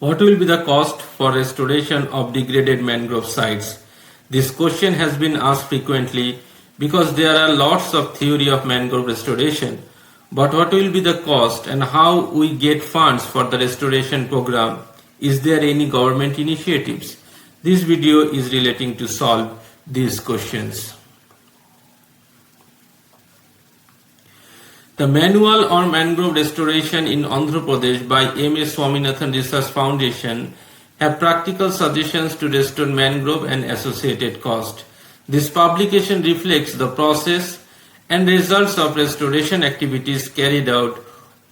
What will be the cost for restoration of degraded mangrove sites? This question has been asked frequently because there are lots of theory of mangrove restoration. But what will be the cost and how we get funds for the restoration program? Is there any government initiatives? This video is relating to solve these questions. The Manual on Mangrove Restoration in Andhra Pradesh by Swaminathan Research Foundation have practical suggestions to restore mangrove and associated cost. This publication reflects the process and results of restoration activities carried out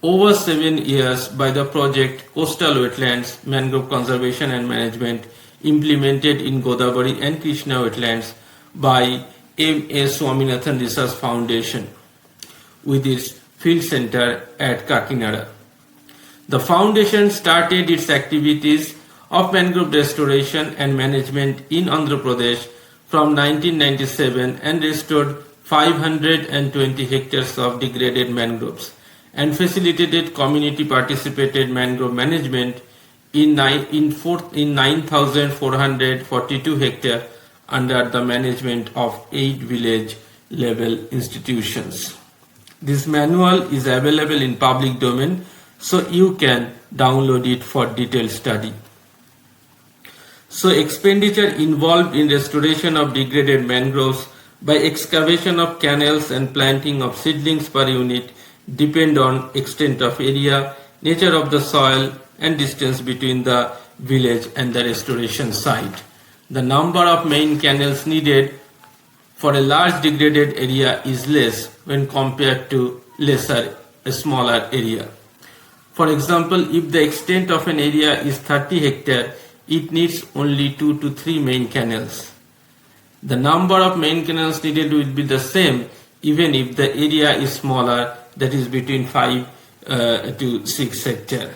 over 7 years by the project Coastal Wetlands Mangrove Conservation and Management implemented in Godavari and Krishna wetlands by Swaminathan Research Foundation with its field center at Kakinada. The foundation started its activities of mangrove restoration and management in Andhra Pradesh from 1997 and restored 520 hectares of degraded mangroves and facilitated community participated mangrove management in 9,442 hectares under the management of 8 village level institutions. This manual is available in public domain, so you can download it for detailed study. So expenditure involved in restoration of degraded mangroves by excavation of canals and planting of seedlings per unit depend on extent of area, nature of the soil and distance between the village and the restoration site. The number of main canals needed for a large degraded area is less when compared to a smaller area. For example, if the extent of an area is 30 hectares, it needs only 2 to 3 main canals. The number of main canals needed will be the same even if the area is smaller, that is between 5 to 6 hectares.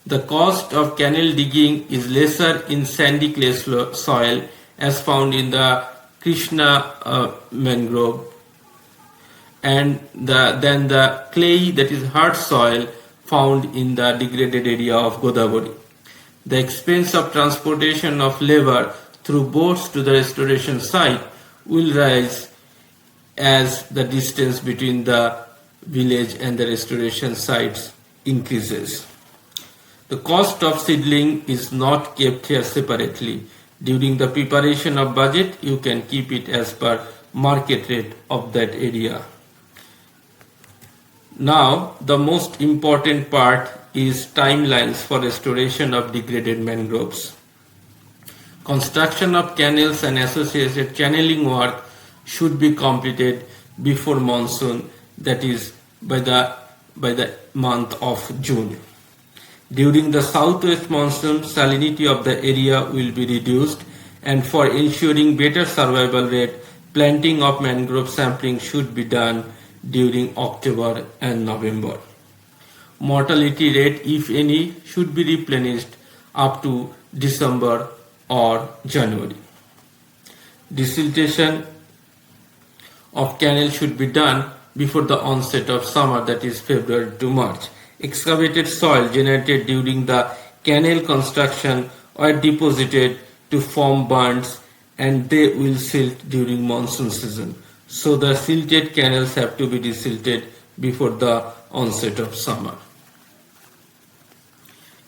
The cost of canal digging is lesser in sandy clay soil as found in the Krishna mangrove and than the clay, that is hard soil, found in the degraded area of Godavari. The expense of transportation of labor through boats to the restoration site will rise as the distance between the village and the restoration sites increases. The cost of seedling is not kept here separately. During the preparation of budget, you can keep it as per market rate of that area. Now, the most important part is timelines for restoration of degraded mangroves. Construction of canals and associated channeling work should be completed before monsoon, that is by the month of June. During the southwest monsoon, salinity of the area will be reduced, and for ensuring better survival rate, planting of mangrove saplings should be done during October and November. Mortality rate, if any, should be replenished up to December or January. Desiltation of canal should be done before the onset of summer, that is February to March. Excavated soil generated during the canal construction are deposited to form bunds and they will silt during monsoon season. So the silted canals have to be desilted before the onset of summer.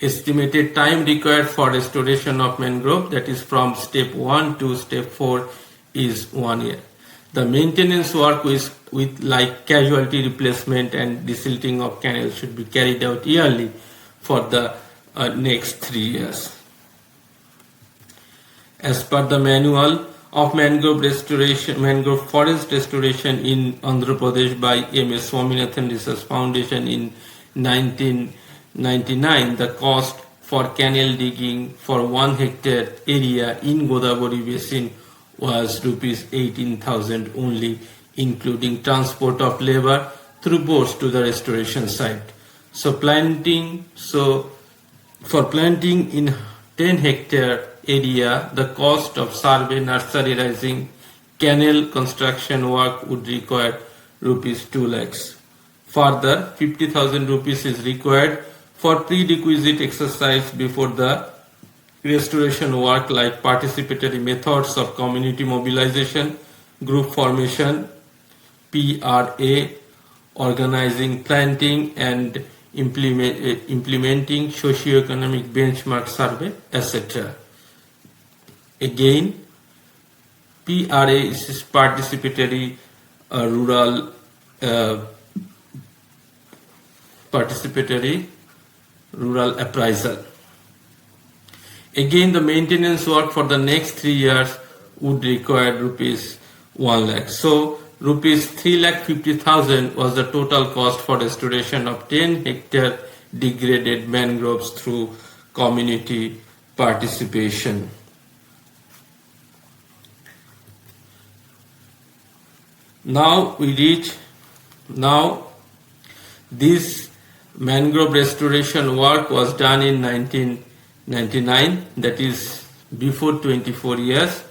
Estimated time required for restoration of mangrove, that is from step 1 to step 4, is 1 year. The maintenance work with like casualty replacement and desilting of canals should be carried out yearly for the next 3 years. As per the manual of mangrove forest restoration in Andhra Pradesh by Swaminathan Research Foundation in 1999, the cost for canal digging for 1 hectare area in Godavari basin was rupees 18,000 only, including transport of labor through boats to the restoration site. For planting in 10 hectare area, the cost of survey, nursery raising, canal construction work would require rupees 2 lakhs. Further, 50,000 rupees is required for prerequisite exercise before the restoration work like participatory methods of community mobilization, group formation, PRA, organizing, planting and implementing socio-economic benchmark survey, etc. Again, PRA is participatory rural appraisal. Again, the maintenance work for the next 3 years would require rupees 1 lakh. So rupees 3,50,000 was the total cost for restoration of 10 hectare degraded mangroves through community participation. Now this mangrove restoration work was done in 1999, that is before 24 years,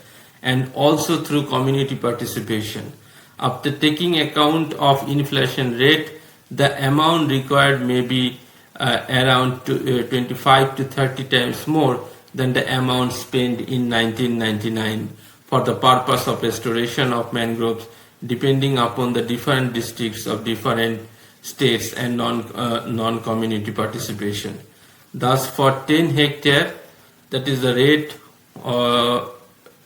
and also through community participation. After taking account of inflation rate, the amount required may be around 25 to 30 times more than the amount spent in 1999 for the purpose of restoration of mangroves, depending upon the different districts of different states and non-community participation. Thus, for 10 hectare, that is the rate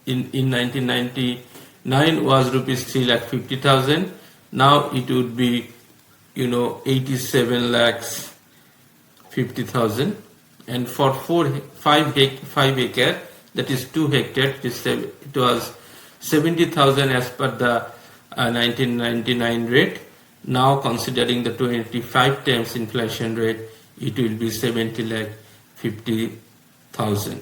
in 1999 was rupees 3,50,000. Now it would be 87,50,000, and for 5 acre, that is 2 hectare, it was 70,000 as per the 1999 rate. Now, considering the 25 times inflation rate, it will be 70,50,000.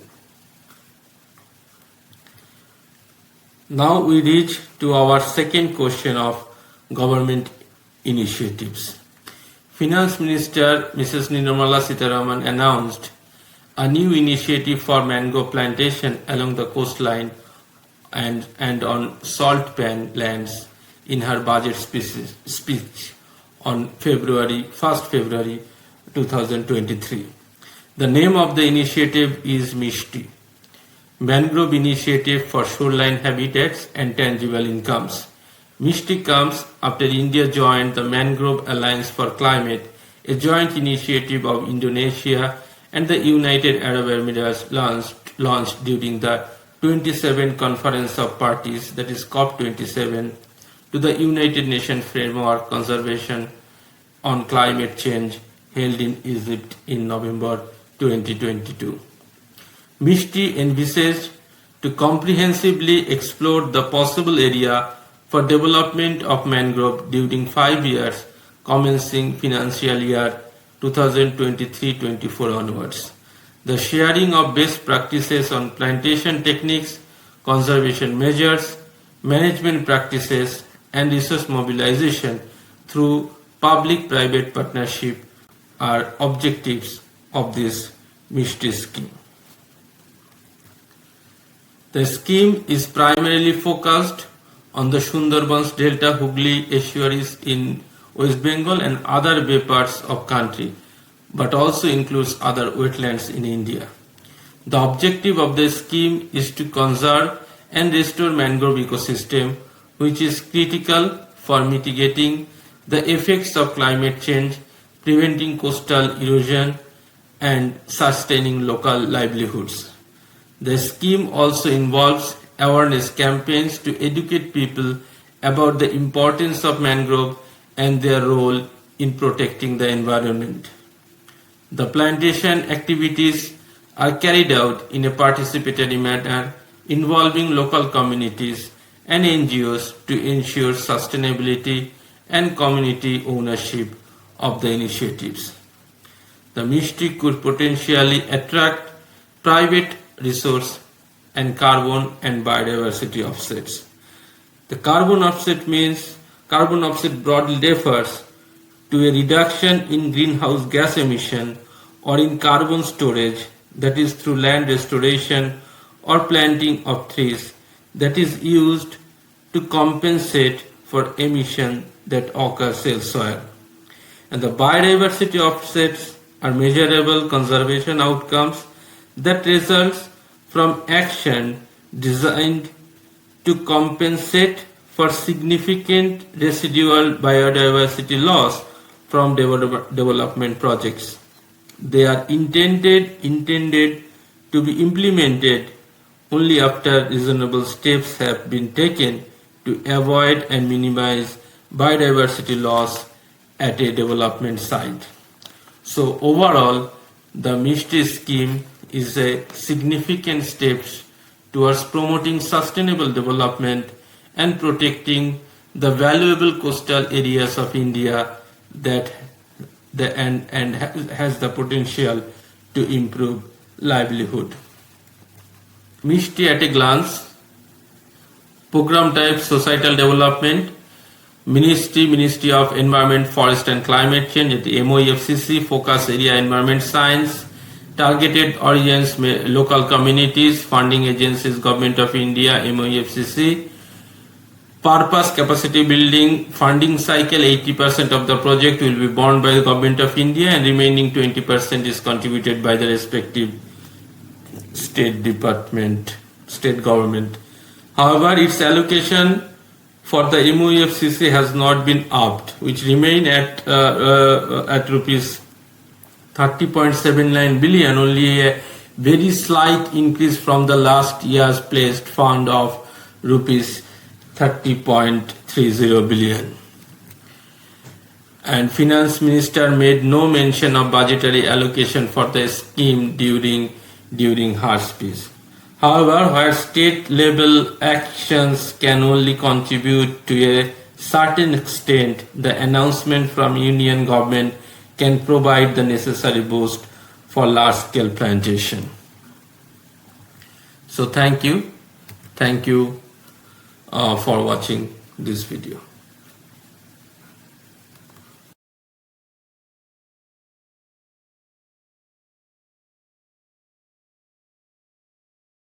Now we reach to our second question of government initiatives. Finance Minister Mrs. Nirmala Sitharaman announced a new initiative for mango plantation along the coastline and on salt pan lands in her budget speech on February 2023. The name of the initiative is MISHTI, Mangrove Initiative for Shoreline Habitats and Tangible Incomes. MISHTI comes after India joined the Mangrove Alliance for Climate, a joint initiative of Indonesia and the United Arab Emirates launched during the 27th Conference of Parties, that is COP27, to the United Nations Framework Conservation on Climate Change held in Egypt in November 2022. MISHTI envisaged to comprehensively explore the possible area for development of mangrove during 5 years, commencing financial year 2023-24 onwards. The sharing of best practices on plantation techniques, conservation measures, management practices, and resource mobilization through public-private partnership are objectives of this MISHTI scheme. The scheme is primarily focused on the Sundarbans Delta Hooghly estuaries in West Bengal and other bay parts of country, but also includes other wetlands in India. The objective of the scheme is to conserve and restore mangrove ecosystem, which is critical for mitigating the effects of climate change, preventing coastal erosion, and sustaining local livelihoods. The scheme also involves awareness campaigns to educate people about the importance of mangrove and their role in protecting the environment. The plantation activities are carried out in a participatory manner involving local communities and NGOs to ensure sustainability and community ownership of the initiatives. The MISHTI could potentially attract private resource and carbon and biodiversity offsets. The carbon offset broadly refers to a reduction in greenhouse gas emission or in carbon storage, that is through land restoration or planting of trees, that is used to compensate for emission that occurs elsewhere. And the biodiversity offsets are measurable conservation outcomes that results from action designed to compensate for significant residual biodiversity loss from development projects. They are intended to be implemented only after reasonable steps have been taken to avoid and minimize biodiversity loss at a development site. So overall, the MISHTI scheme is a significant step towards promoting sustainable development and protecting the valuable coastal areas of India and has the potential to improve livelihood. MISHTI at a glance. Program type: societal development. Ministry of Environment, Forest and Climate Change, the MOEFCC. Focus area: environment science. Targeted audience: local communities. Funding agencies: Government of India, MOEFCC. Purpose: capacity building. Funding cycle: 80% of the project will be borne by the Government of India and remaining 20% is contributed by the respective state government. However, its allocation for the MOEFCC has not been upped, which remain at rupees 30.79 billion, only a very slight increase from the last year's placed fund of rupees 30.30 billion. And Finance Minister made no mention of budgetary allocation for the scheme during her speech. However, where state level actions can only contribute to a certain extent, the announcement from Union government can provide the necessary boost for large scale plantation. So thank you for watching this video.